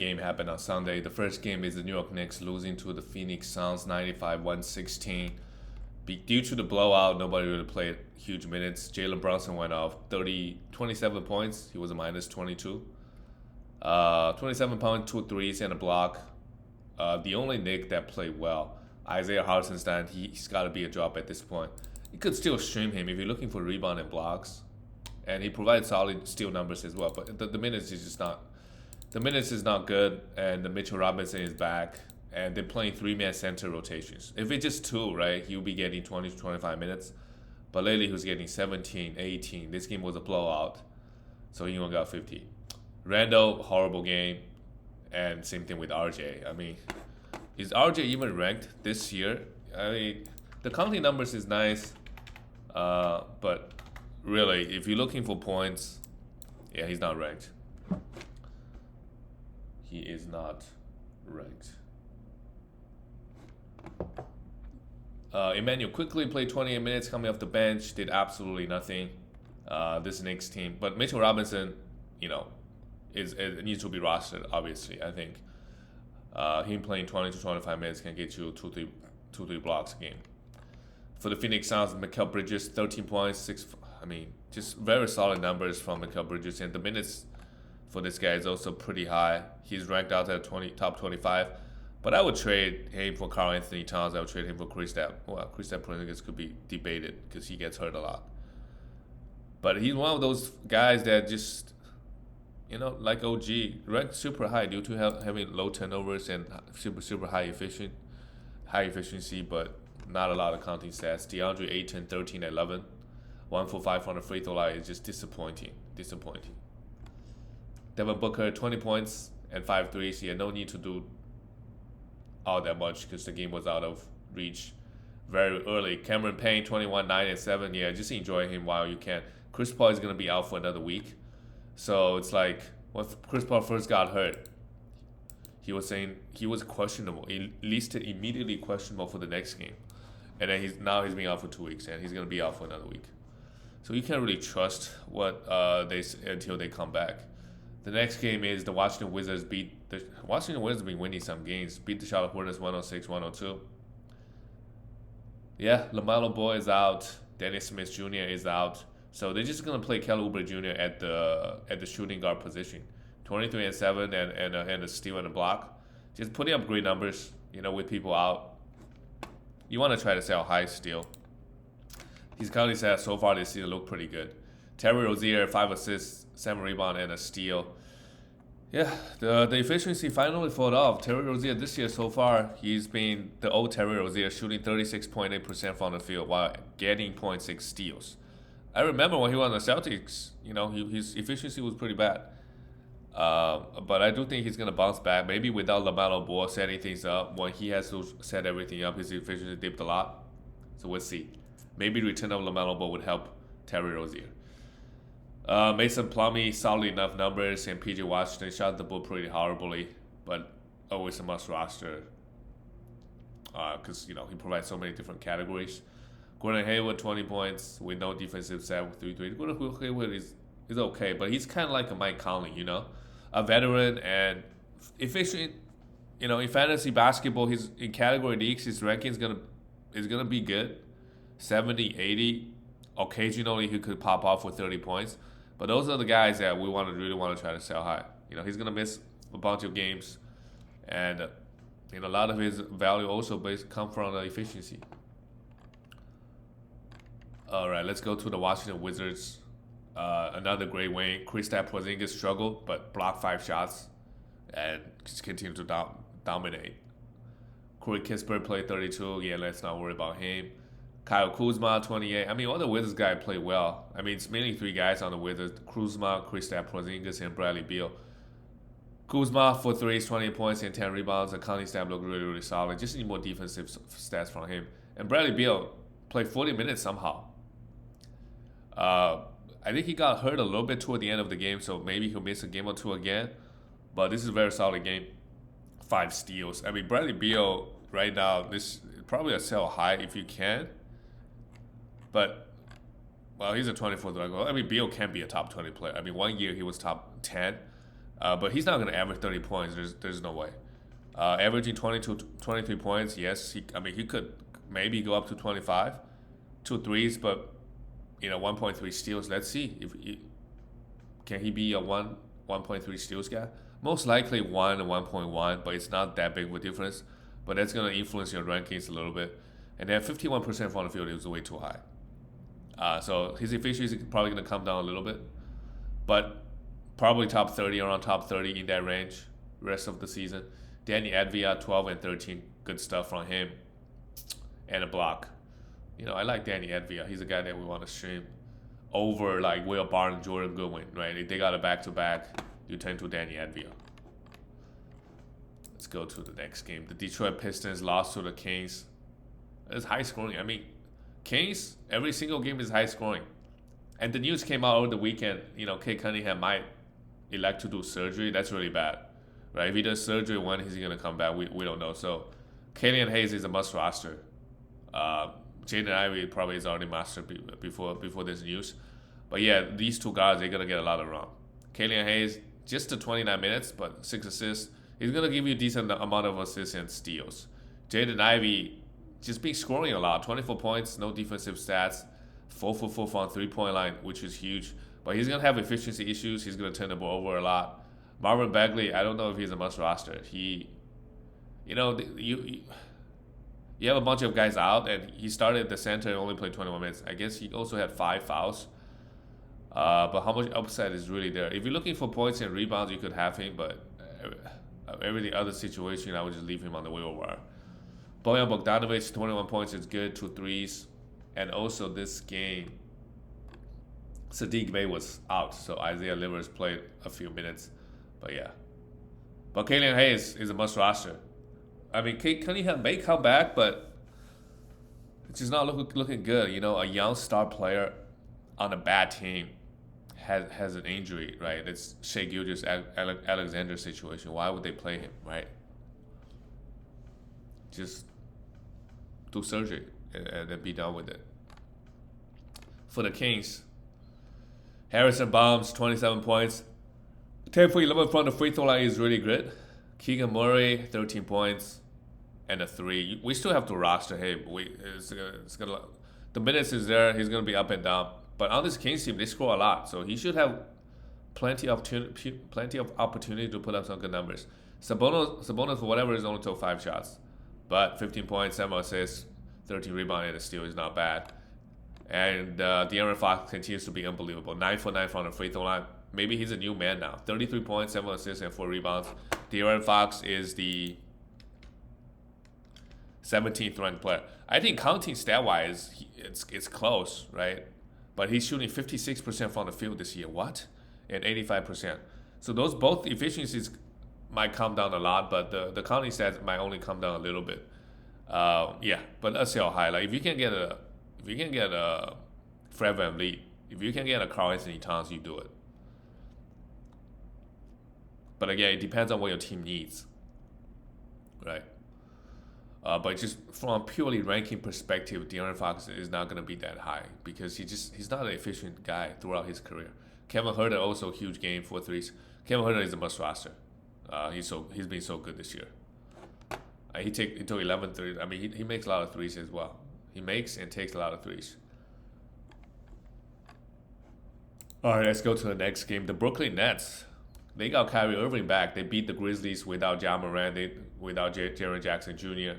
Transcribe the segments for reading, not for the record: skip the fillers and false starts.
game happened on Sunday. The first game is the New York Knicks losing to the Phoenix Suns 95-116. Due to the blowout, nobody really played huge minutes. Jalen Brunson went off 27 points. He was a minus 22. 27 points, 2 threes, and a block. The only Nick that played well, Isaiah Hartenstein, he's got to be a drop at this point. You could still stream him if you're looking for rebound and blocks. And he provides solid steal numbers as well. But the minutes is just not. The minutes is not good, and the Mitchell Robinson is back, and they're playing three-man center rotations. If it's just two, right, he'll be getting 20 to 25 minutes. But lately he was getting 17, 18. This game was a blowout, so he only got 50. Randall, horrible game, and same thing with RJ. I mean, is RJ even ranked this year? I mean, the counting numbers is nice, but really, if you're looking for points, yeah, he's not ranked. He is not ranked. Emmanuel quickly played 28 minutes coming off the bench, did absolutely nothing. This Knicks team, but Mitchell Robinson, it needs to be rostered. Obviously, I think him playing 20 to 25 minutes can get you two, three blocks a game. For the Phoenix Suns, Mikal Bridges 13 points, 6. I mean, just very solid numbers from Mikal Bridges, and the minutes for this guy is also pretty high. He's ranked out at top 25. But I would trade him for Karl Anthony Towns. I would trade him for Kristaps. Well, Kristaps Porzingis could be debated because he gets hurt a lot. But he's one of those guys that just, like OG, ranked super high due to having low turnovers and super high efficiency, but not a lot of counting stats. DeAndre Ayton 13 11, 1 for 5 on the free throw line is just disappointing. Devin Booker 20 points and 5 threes. He had no need to do all that much because the game was out of reach very early. Cameron Payne 21 9 and 7. Yeah, just enjoy him while you can. Chris Paul is gonna be out for another week, so it's like when Chris Paul first got hurt, he was saying he was questionable. He listed immediately questionable for the next game, and then he's being out for 2 weeks, and he's gonna be out for another week. So you can't really trust what they until they come back. The next game is the Washington Wizards have been winning some games. Beat the Charlotte Hornets 106-102. Yeah, LaMelo Ball is out. Dennis Smith Jr. is out. So they're just gonna play Kelly Oubre Jr. at the shooting guard position. 23 and 7 and a steal and a block. Just putting up great numbers. With people out. You want to try to sell high still. His counting stats so far this season look pretty good. Terry Rozier 5 assists, 7 rebounds, and a steal. Yeah, the efficiency finally fought off. Terry Rozier this year so far, he's been the old Terry Rozier, shooting 36.8% from the field while getting 0.6 steals. I remember when he was on the Celtics, his efficiency was pretty bad. But I do think he's going to bounce back. Maybe without LaMelo Ball setting things up, when he has to set everything up, his efficiency dipped a lot. So we'll see. Maybe the return of LaMelo Ball would help Terry Rozier. Mason Plumlee, solid enough numbers, and PJ Washington shot the ball pretty horribly, but always a must roster because he provides so many different categories. Gordon Hayward 20 points with no defensive set with 3-3. Gordon Hayward is okay, but he's kind of like a Mike Conley, a veteran and efficient. In fantasy basketball, he's in category leagues. His ranking is gonna be good, 70, 80. Occasionally, he could pop off with 30 points. But those are the guys that we really want to try to sell high. He's going to miss a bunch of games. And a lot of his value also come from the efficiency. All right, let's go to the Washington Wizards. Another great win. Kristaps Porzingis struggled, but blocked 5 shots and just continued to dominate. Corey Kispert played 32. Yeah, let's not worry about him. Kyle Kuzma, 28. I mean, all the Wizards guys play well. I mean, it's mainly 3 guys on the Wizards: Kuzma, Kristaps Porzingis, and Bradley Beal. Kuzma for 3s, 20 points and 10 rebounds. The counting stat look really, really solid. Just need more defensive stats from him. And Bradley Beal played 40 minutes somehow. I think he got hurt a little bit toward the end of the game, so maybe he'll miss a game or 2 again. But this is a very solid game. 5 steals. I mean, Bradley Beal right now, this is probably a sell high if you can. But, well, he's a 24th overall. I mean, Beal can be a top 20 player. I mean, one year he was top 10. But he's not going to average 30 points. There's no way. Averaging 22, 23 points, yes. He could maybe go up to 25, 2 threes, but 1.3 steals. Let's see if can he be a 1.3 steals guy. Most likely 1 and 1.1, but it's not that big of a difference. But that's going to influence your rankings a little bit. And then 51% from the field is way too high. So his efficiency is probably going to come down a little bit, but probably top 30, around top 30 in that range rest of the season. Danny Advia, 12 and 13, good stuff from him, and a block. I like Danny Advia. He's a guy that we want to stream over like Will Barton, Jordan Goodwin, right? If they got a back-to-back, you tend to Danny Advia. Let's go to the next game. The Detroit Pistons lost to the Kings. It's high scoring. Kings, every single game is high scoring. And the news came out over the weekend, Cade Cunningham might elect to do surgery. That's really bad, right? If he does surgery, when is he going to come back? We don't know. So Killian Hayes is a must roster. Jaden Ivey probably is already mastered before this news. But yeah, these two guys, they're going to get a lot of run. Killian Hayes, just the 29 minutes, but 6 assists. He's going to give you a decent amount of assists and steals. Jaden Ivey just been scoring a lot. 24 points, no defensive stats. 4 for 4 from 3-point line, which is huge. But he's going to have efficiency issues. He's going to turn the ball over a lot. Marvin Bagley, I don't know if he's a must roster. You have a bunch of guys out, and he started at the center and only played 21 minutes. I guess he also had 5 fouls. But how much upside is really there? If you're looking for points and rebounds, you could have him, but every other situation, I would just leave him on the waiver wire. Bojan Bogdanovic, 21 points is good, 2 threes. And also this game, Sadiq Bey was out, so Isaiah Livers played a few minutes. But yeah. But Killian Hayes is a must roster. Cade Cunningham may come back, but it's just not looking good. A young star player on a bad team has an injury, right? It's Shai Gilgeous-Alexander situation. Why would they play him, right? Just do surgery and then be done with it. For the Kings, Harrison Barnes, 27 points. 10 for 11 from the free throw line is really good. Keegan Murray, 13 points and a 3. We still have to roster him. The minutes is there. He's going to be up and down. But on this Kings team, they score a lot. So he should have plenty of opportunity to put up some good numbers. Sabonis, for whatever, is only took 5 shots. But 15 points, 7 assists, 13 rebounds, and a steal is not bad. And De'Aaron Fox continues to be unbelievable. 9 for 9 from the free throw line. Maybe he's a new man now. 33 points, 7 assists, and 4 rebounds. De'Aaron Fox is the 17th ranked player. I think counting stat-wise, it's close, right? But he's shooting 56% from the field this year. What? And 85%. So those both efficiencies might come down a lot, but the counting stats might only come down a little bit. But let's see how high. Like if you can get a Fred VanVleet, if you can get a Karl-Anthony Towns, you do it. But again, it depends on what your team needs, right? But just from a purely ranking perspective, De'Aaron Fox is not going to be that high because he's not an efficient guy throughout his career. Kevin Huerter also a huge game, 4 threes. Kevin Huerter is a must roster. He's been so good this year. He took 11 threes. He makes a lot of threes as well. He makes and takes a lot of threes. All right, let's go to the next game. The Brooklyn Nets. They got Kyrie Irving back. They beat the Grizzlies without Ja Morant, without Jaren Jackson Jr.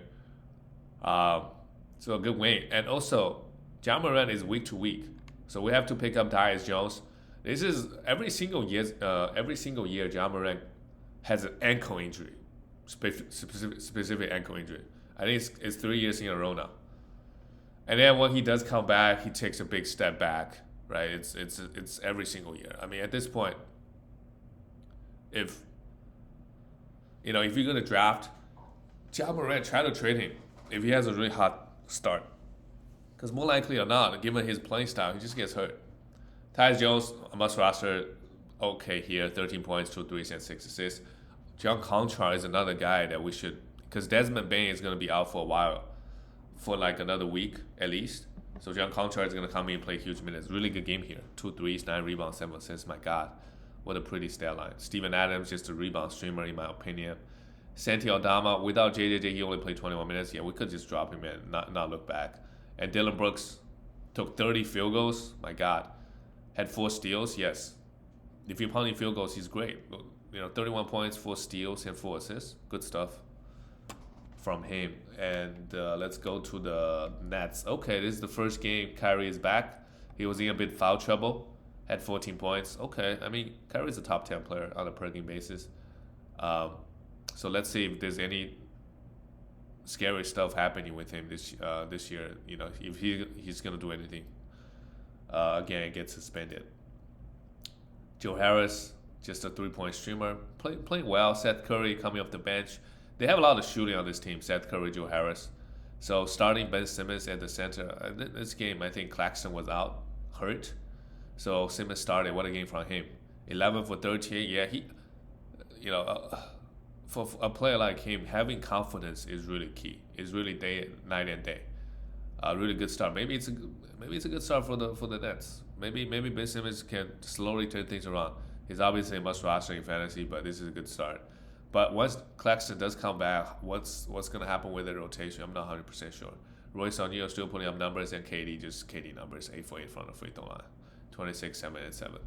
So a good win. And also, Ja Morant is week to week, so we have to pick up Tyus Jones. This is every single year. Ja Morant has an ankle injury, specific ankle injury. I think it's 3 years in a row now. And then when he does come back, he takes a big step back. Right? It's every single year. At this point, if you're gonna draft Ja Morant, try to trade him if he has a really hot start. Because more likely or not, given his playing style, he just gets hurt. Tyus Jones, a must roster, okay here, 13 points, 2 threes, and 6 assists. John Conchar is another guy that we should, because Desmond Bane is going to be out for a while, for like another week at least. So John Conchar is going to come in and play huge minutes. Really good game here. 2 threes, 9 rebounds, 7 assists. My God. What a pretty stat line. Steven Adams, just a rebound streamer, in my opinion. Santi Aldama, without JJJ, he only played 21 minutes. Yeah, we could just drop him and not look back. And Dylan Brooks took 30 field goals. My God. Had 4 steals. Yes. If you're pounding field goals, he's great. 31 points, 4 steals, and 4 assists. Good stuff from him. And let's go to the Nets. Okay, this is the first game Kyrie is back. He was in a bit foul trouble. Had 14 points. Okay, I mean, Kyrie's a top 10 player on a per game basis. So let's see if there's any scary stuff happening with him this year. If he's gonna do anything. Again, get suspended. Joe Harris, just a 3-point streamer, playing well. Seth Curry coming off the bench. They have a lot of shooting on this team. Seth Curry, Joe Harris. So starting Ben Simmons at the center. This game, I think Claxton was out, hurt. So Simmons started. What a game from him. 11 for 38. Yeah, for a player like him, having confidence is really key. It's really night and day. Really good start. Maybe it's a good start for the Nets. Maybe Ben Simmons can slowly turn things around. He's obviously a must roster in fantasy, but this is a good start. But once Claxton does come back, what's going to happen with the rotation? I'm not 100% sure. Royce O'Neal still putting up numbers, and KD numbers, 8 for 8 from the free throw line, 26, 7, and 7.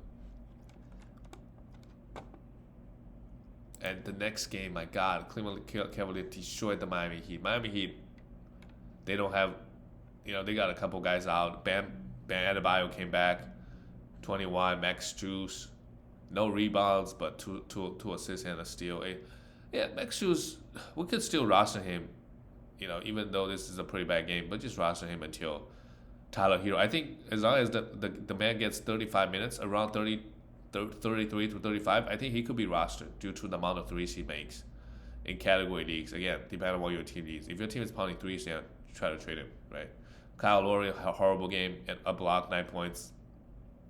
And the next game, my God, Cleveland Cavaliers destroyed the Miami Heat. Miami Heat, they don't have, they got a couple guys out. Bam Adebayo came back, 21. Max Strus, no rebounds, but two assists and a steal. Yeah, Max Strus, we could still roster him, even though this is a pretty bad game, but just roster him until Tyler Hero. I think as long as the man gets 35 minutes, around 33 to 35, I think he could be rostered due to the amount of threes he makes in category leagues. Again, depending on what your team needs. If your team is pounding threes, then try to trade him, right? Kyle Lowry, a horrible game, and a block, 9 points.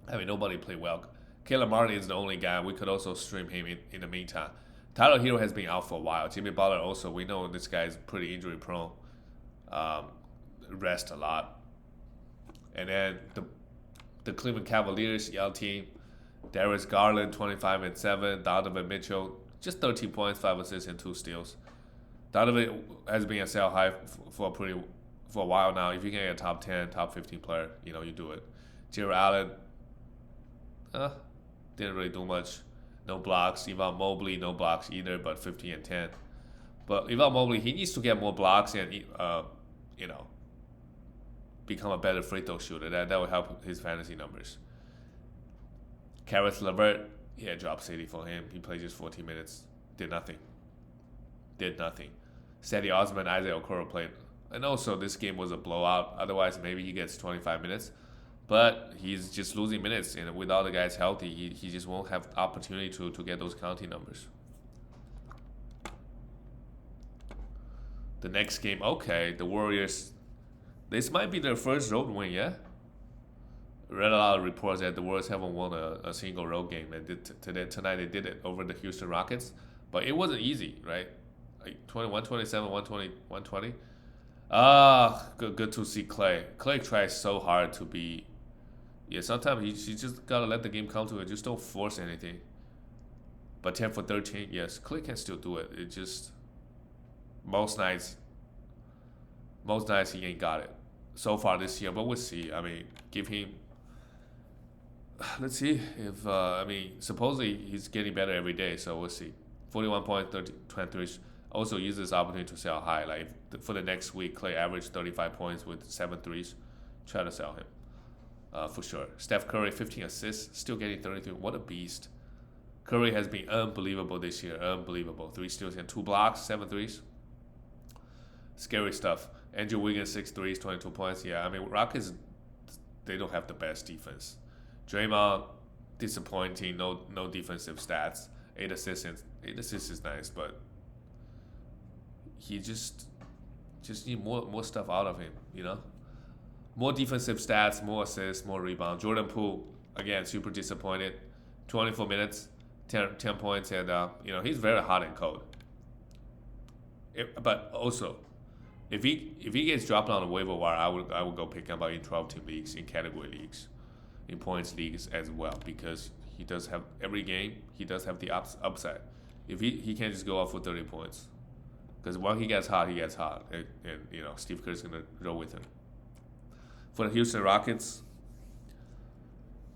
I mean, nobody played well. Caleb Martin is the only guy. We could also stream him in the meantime. Tyler Hero has been out for a while. Jimmy Butler also, we know this guy is pretty injury prone. Rest a lot. And then the Cleveland Cavaliers, young team, Darius Garland, 25 and 7. Donovan Mitchell, just 13 points, 5 assists, and 2 steals. Donovan has been a sell high for a while now. If you can get a top 10, top 15 player, you do it. Jared Allen, didn't really do much. No blocks. Evan Mobley, no blocks either, but 15 and 10. But Evan Mobley, he needs to get more blocks and become a better free throw shooter. That will help his fantasy numbers. Karis LeVert, drop city for him. He played just 14 minutes. Did nothing. Sadie Osman, Isaiah Okoro played. And also, this game was a blowout. Otherwise, maybe he gets 25 minutes. But he's just losing minutes. And without the guys healthy, he just won't have opportunity to get those counting numbers. The next game, the Warriors. This might be their first road win, yeah? Read a lot of reports that the Warriors haven't won a single road game. And tonight they did it over the Houston Rockets. But it wasn't easy, right? Like 127, 120, 120. Good to see Clay. Clay tries so hard to be. Yeah, sometimes you just gotta let the game come to it. Just don't force anything. But 10 for 13, yes, Clay can still do it. It just most nights he ain't got it so far this year. But we'll see. I mean, give him. Let's see if supposedly he's getting better every day. So we'll see. 41 points, 23. Also use this opportunity to sell high. Like for the next week, Clay averaged 35 points with 7 threes. Try to sell him. For sure. Steph Curry, 15 assists, still getting 33. What a beast. Curry has been unbelievable this year. Unbelievable. 3 steals and 2 blocks, 7 threes. Scary stuff. Andrew Wiggins, 6 threes, 22 points. Yeah, I mean, Rockets, they don't have the best defense. Draymond, disappointing. No defensive stats. 8 assists is nice, but he just need more stuff out of him, More defensive stats, more assists, more rebounds. Jordan Poole, again, super disappointed. 24 minutes, 10 points, and he's very hot and cold. But also, if he gets dropped on the waiver wire, I would go pick him up in 12-team leagues, in category leagues, in points leagues as well, because he does have every game. He does have the upside. If he can't just go off for 30 points, because when he gets hot, and Steve Kerr's gonna roll with him. For the Houston Rockets,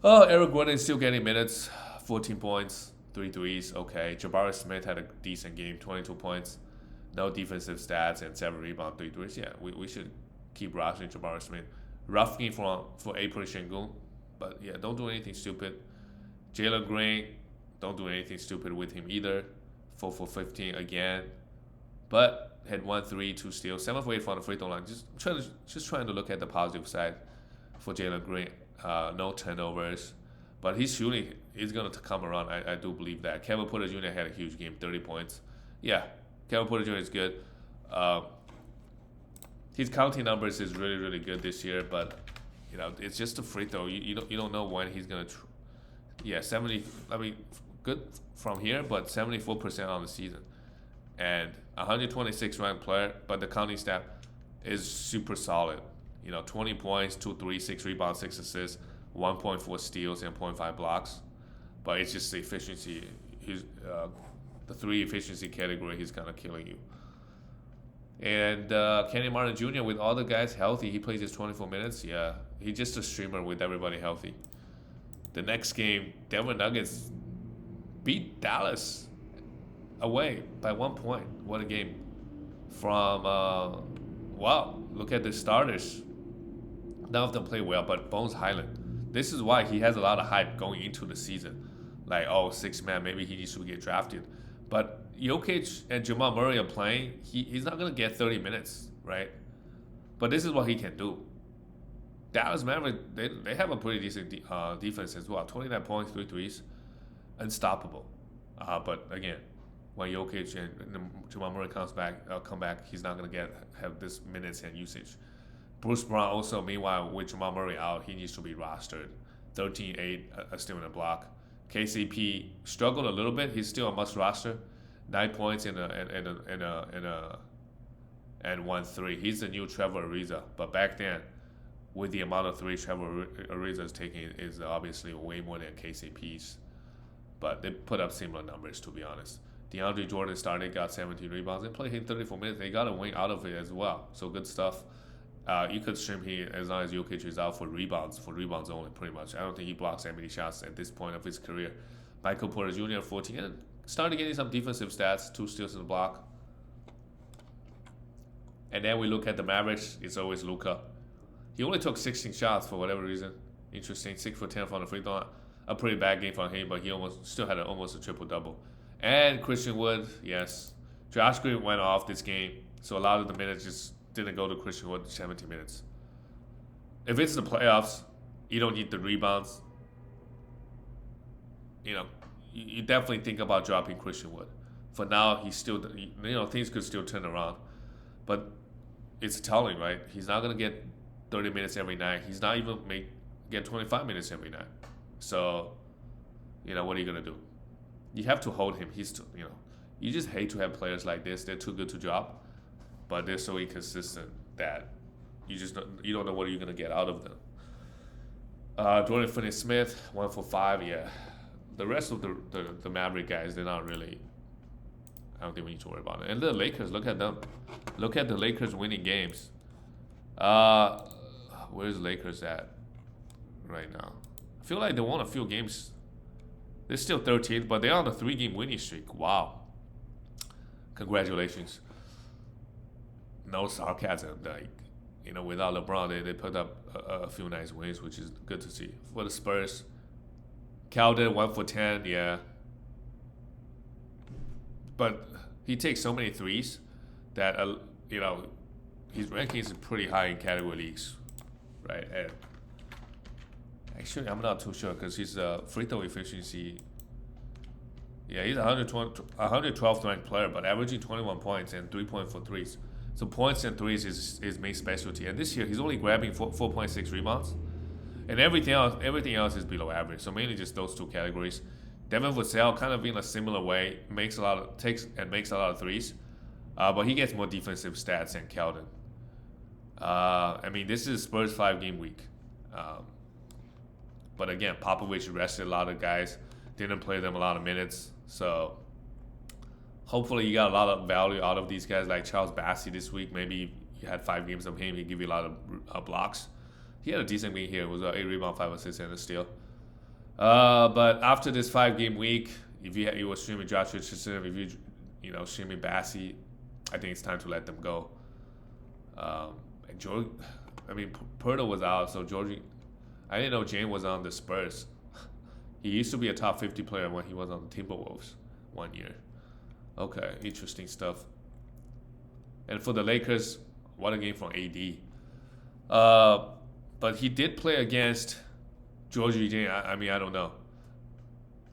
Eric Gordon is still getting minutes, 14 points, 3 threes. Okay, Jabari Smith had a decent game, 22 points, no defensive stats, and 7 rebounds, 3 threes. Yeah, we should keep rostering Jabari Smith. Rough game for April Sengun, but yeah, don't do anything stupid. Jalen Green, don't do anything stupid with him either. 4 for 15 again, but had 1 3, 2 steals, 7 for 8 from the free throw line. Just trying to look at the positive side for Jalen Green. No turnovers, but his shooting is going to come around. I do believe that. Kevin Porter Jr. had a huge game, 30 points. Yeah, Kevin Porter Jr. is good. His counting numbers is really, really good this year, but it's just a free throw. You don't know when he's going to 70. I mean, good from here, but 74% on the season, and 126 ranked player. But the counting stat is super solid. 20 points, 2 3, 6 rebounds, 6 assists, 1.4 steals, and 0.5 blocks. But it's just the efficiency. He's the 3 efficiency category. He's kind of killing you. And Kenny Martin Jr. with all the guys healthy, he plays his 24 minutes. Yeah, he's just a streamer with everybody healthy. The next game, Denver Nuggets beat Dallas away by 1 point. What a game. From, wow, look at the starters. None of them play well, but Bones Highland. This is why he has a lot of hype going into the season. Like, 6-man, maybe he needs to get drafted. But Jokic and Jamal Murray are playing. He's not going to get 30 minutes, right? But this is what he can do. Dallas Mavericks, they have a pretty decent defense as well. 29 points, 3 threes. Unstoppable. But again, when Jokic and Jamal Murray come back, he's not going to have this minutes and usage. Bruce Brown also, meanwhile, with Jamal Murray out, he needs to be rostered. 13-8, a steal and a block. KCP struggled a little bit. He's still a must roster. 9 points and 1 3. He's the new Trevor Ariza. But back then, with the amount of threes Trevor Ariza is taking, is obviously way more than KCP's. But they put up similar numbers, to be honest. DeAndre Jordan started, got 17 rebounds, and played him 34 minutes. They got a win out of it as well. So good stuff. You could stream him as long as Jokic is out for rebounds only, pretty much. I don't think he blocks that many shots at this point of his career. Michael Porter Jr., 14, and started getting some defensive stats, 2 steals in the block. And then we look at the Mavericks. It's always Luka. He only took 16 shots for whatever reason. Interesting, 6 for 10 from the free throw line. A pretty bad game for him, but he still had almost a triple-double. And Christian Wood, yes. Josh Green went off this game, so a lot of the minutes just didn't go to Christian Wood, 70 minutes. If it's the playoffs, you don't need the rebounds. You definitely think about dropping Christian Wood. For now, he's still, things could still turn around. But it's telling, right? He's not going to get 30 minutes every night. He's not even get 25 minutes every night. So, what are you going to do? You have to hold him. He's, you just hate to have players like this. They're too good to drop, but they're so inconsistent that you don't know what you're going to get out of them. Dorian Finney-Smith, 1 for 5. Yeah, the rest of the Maverick guys, they're not really. I don't think we need to worry about it. And the Lakers, look at them. Look at the Lakers winning games. Where's the Lakers at right now? I feel like they won a few games. They're still 13th, but they're on a 3-game winning streak. Wow. Congratulations. No sarcasm. Without LeBron, they put up a few nice wins, which is good to see. For the Spurs, Keldon, 1 for 10, yeah. But he takes so many threes that, his rankings is pretty high in category leagues, right? And actually, I'm not too sure because his free throw efficiency, he's 112th ranked player, but averaging 21 points and 3.4 threes. So points and threes is his main specialty. And this year, he's only grabbing 4.6 rebounds. And everything else is below average. So mainly just those 2 categories. Devin Vassell kind of in a similar way, takes and makes a lot of threes. But he gets more defensive stats than Keldon. This is Spurs 5-game week. But again, Popovich rested a lot of guys. didn't play them a lot of minutes. So hopefully you got a lot of value out of these guys like Charles Bassey this week. Maybe you had 5 games of him, he give you a lot of blocks. He had a decent week here. It was 8 rebound, 5 assists, and a steal. But after this 5-game week, if you were streaming Josh Richardson, if you know streaming Bassey, I think it's time to let them go. And George, I mean, Pirtle was out, so Georgie. I didn't know Jane was on the Spurs. He used to be a top 50 player when he was on the Timberwolves 1 year. Okay, interesting stuff. And for the Lakers, what a game from AD. But he did play against Georgie Jane. I mean, I don't know.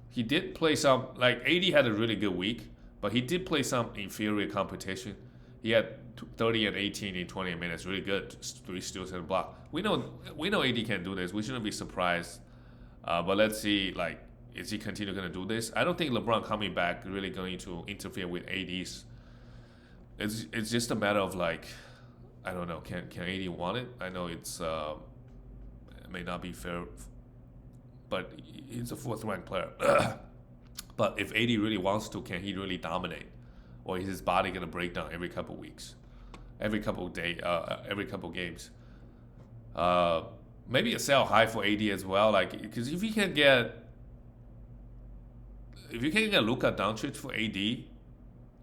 He did play some, like AD had a really good week, but he did play some inferior competition. He had 30 and 18 in 20 minutes, really good. 3 steals and a block. We know AD can do this. We shouldn't be surprised. But let's see, like, is he continue going to do this? I don't think LeBron coming back really going to interfere with AD's. It's just a matter of like, I don't know, can AD want it? I know it may not be fair, but he's a 4th ranked player. But if AD really wants to, can he really dominate? Or is his body going to break down every couple weeks? Every couple games? Maybe a sell high for AD as well. Like, because if you can get Luka Doncic for AD,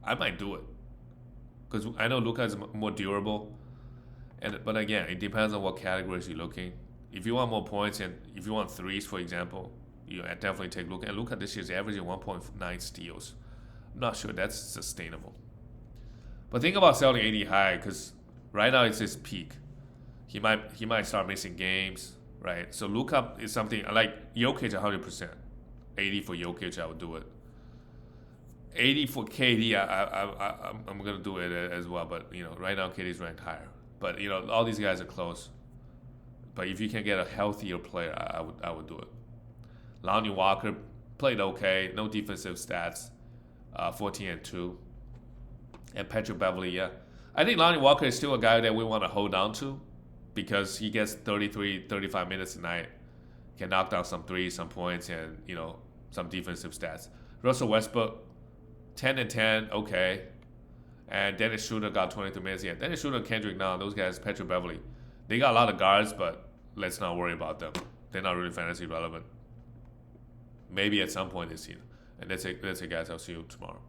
I might do it. Because I know Luka is more durable. But again, it depends on what categories you're looking. If you want more points and if you want threes, for example, you definitely take Luka. And Luka this year is averaging 1.9 steals. I'm not sure that's sustainable. But think about selling AD high because right now it's his peak. He might start missing games, right? So Luka is something like Jokic 100%. 80 for Jokic, I would do it. 80 for KD, I'm gonna do it as well. But you know, right now KD's ranked higher. But you know, all these guys are close. But if you can get a healthier player, I would do it. Lonnie Walker played okay, no defensive stats, 14 and 2. And Patrick Beverly, yeah, I think Lonnie Walker is still a guy that we want to hold on to because he gets 33, 35 minutes a night, can knock down some threes, some points, and you know some defensive stats. Russell Westbrook, 10 and 10, okay. And Dennis Schroeder got 23 minutes. Yeah, Dennis Schroeder, Kendrick Nunn, those guys, Patrick Beverly, they got a lot of guards, but let's not worry about them. They're not really fantasy relevant. Maybe at some point this season. And that's it, guys. I'll see you tomorrow.